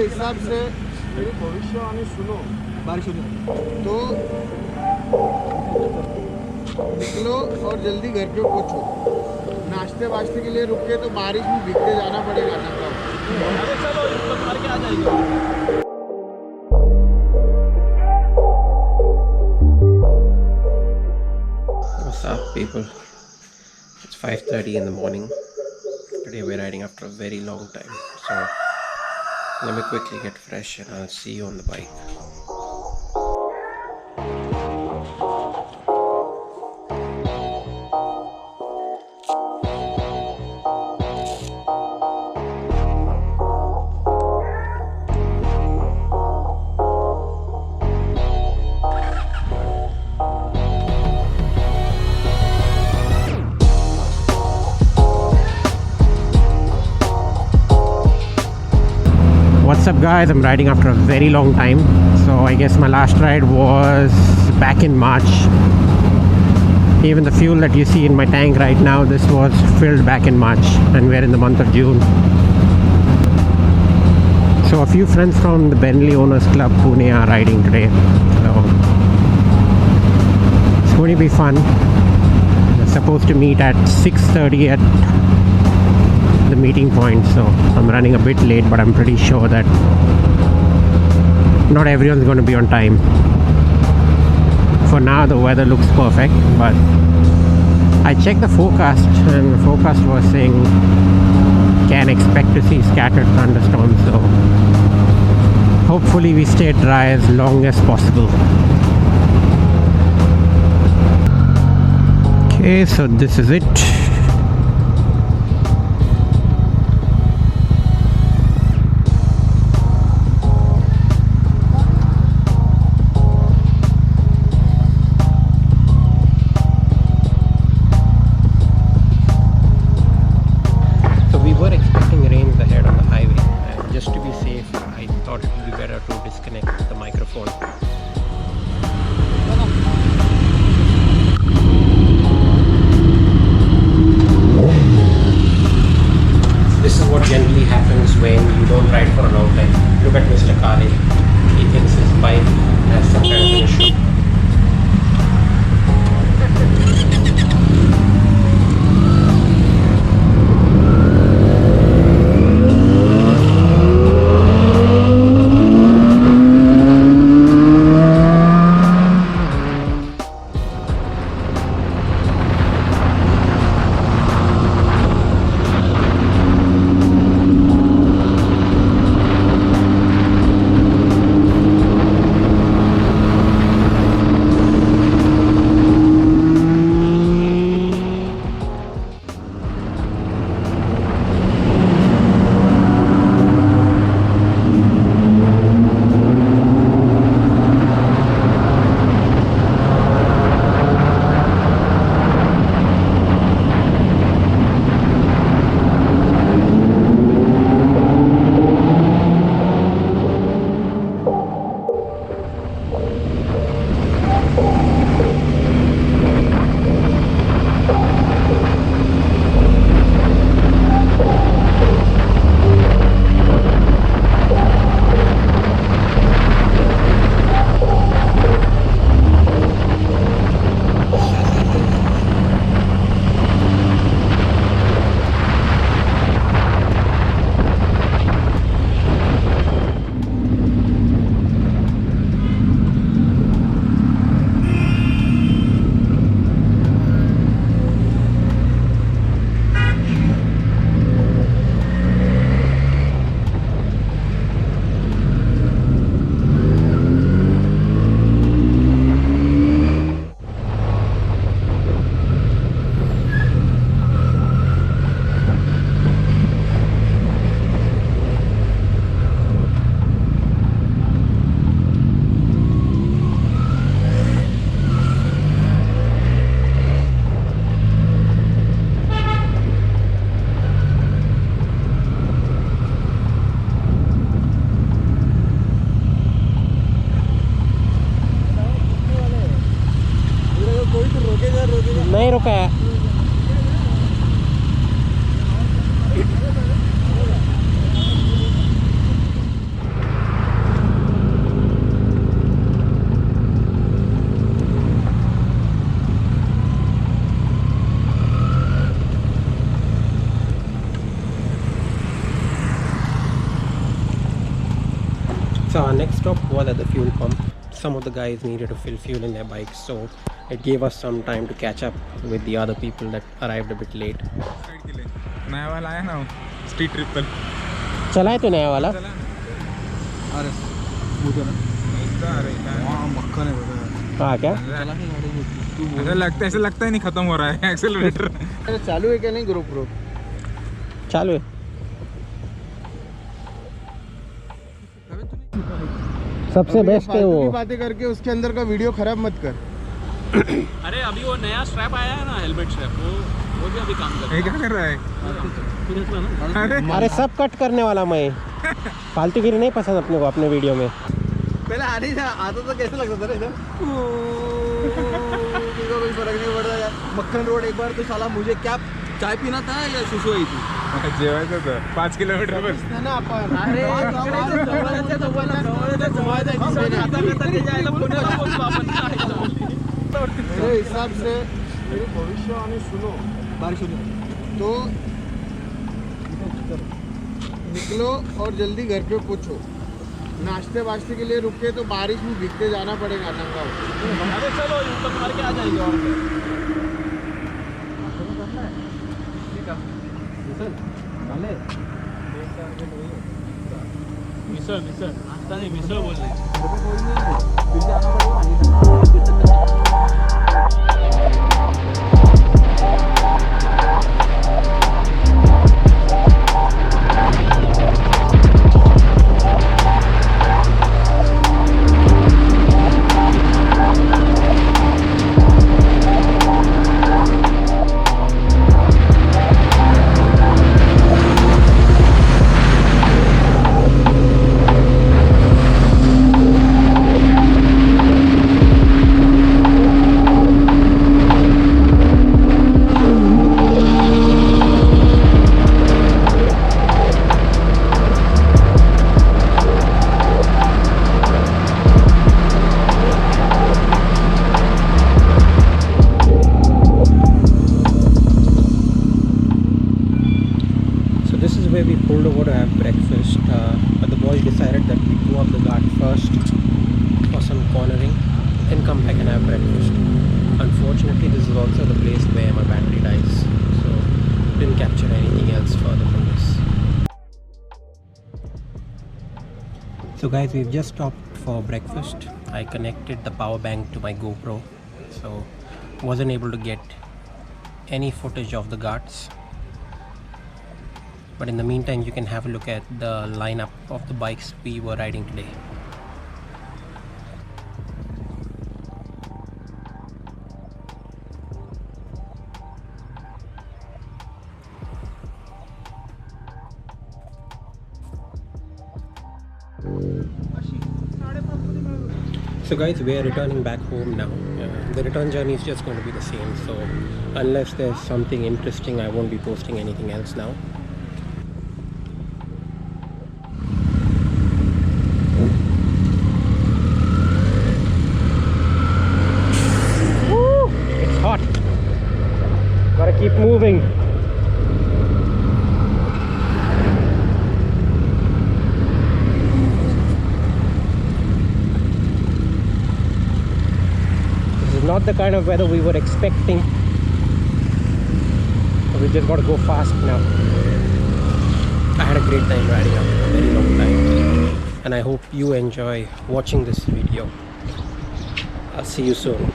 हिसाब से मेरी भविष्यवाणी सुनो, बारिश हो जाए तो निकलो और जल्दी घर पे पहुँचो। नाश्ते वाश्ते के लिए रुके तो बारिश में भीगते जाना पड़ेगा ना। अरे चलो इसको मार के आ जाएगा। What's up, people? It's 5:30 in the morning. Today we're riding after a very long time, so let me quickly get fresh and I'll see you on the bike. What's up, guys? I'm riding after a very long time, so I guess my last ride was back in March. Even the fuel that you see in my tank right now, this was filled back in March, and we're in the month of June. So a few friends from the Benelli Owners Club Pune are riding today, so it's going to be fun. We're supposed to meet at 6:30 at the meeting point, so I'm running a bit late, but I'm pretty sure that not everyone's going to be on time. For now the weather looks perfect, but I checked the forecast and the forecast was saying can expect to see scattered thunderstorms, so hopefully we stay dry as long as possible. Okay, so this is it. This is what generally happens when you don't ride for a long time. Look at Mr. Kale. He thinks his bike has some kind of an issue. So our next stop was at the fuel pump. Some of the guys needed to fill fuel in their bikes, so it gave us some time to catch up with the other people that arrived a bit late. नया वाला आया ना street triple चला है तो नया वाला? अरे स्मूथ है ना, मक्खन है बता। हाँ क्या? ऐसा लगता ही नहीं खत्म हो रहा है एक्सेलरेटर। चालू है क्या नहीं GoPro? चालू है। सबसे बेस्ट है वो। बातें करके उसके अंदर का वीडियो खराब मत कर। अरे अभी वो नया स्ट्रैप आया है ना, हेलमेट स्ट्रैप, वो भी अभी काम कर रहा है। क्या कर रहा है? अरे सब कट करने वाला मैं। फालतूगिरी नहीं पसंद अपने को अपने वीडियो में। पहले आ नहीं था, आता तो कैसे लगता था ना इधर, कोई फर्क नहीं पड़ता यार। मक्खन रोड एक बार तो साला मुझे क्या चाय पीना था या सुसु आई थी, जेवायचं होतं 5 किलोमीटर पर ना आपण। अरे मेरे हिसाब से मेरी भविष्यवाणी सुनो, बारिश होने तो निकलो और जल्दी घर पे पहुंचो। नाश्ते वाश्ते के लिए रुके तो बारिश में भीगते जाना पड़ेगा नंगा हो। अरे चलो यूटर्न मार के आ जाएंगे। और मिसळ नाश्ता नहीं, मिसळ बोल रहे। Where we pulled over to have breakfast, but the boys decided that we go up the ghat first for some cornering, then come back and have breakfast. Unfortunately, this is also the place where my battery dies, so didn't capture anything else further from this. So guys, we've just stopped for breakfast. I connected the power bank to my GoPro, so wasn't able to get any footage of the ghats. But in the meantime, you can have a look at the lineup of the bikes we were riding today. So guys, we are returning back home now. The return journey is just going to be the same, so unless there's something interesting, I won't be posting anything else now. Gotta keep moving. This is not the kind of weather we were expecting. So we just gotta go fast now. I had a great time riding after a very long time. And I hope you enjoy watching this video. I'll see you soon.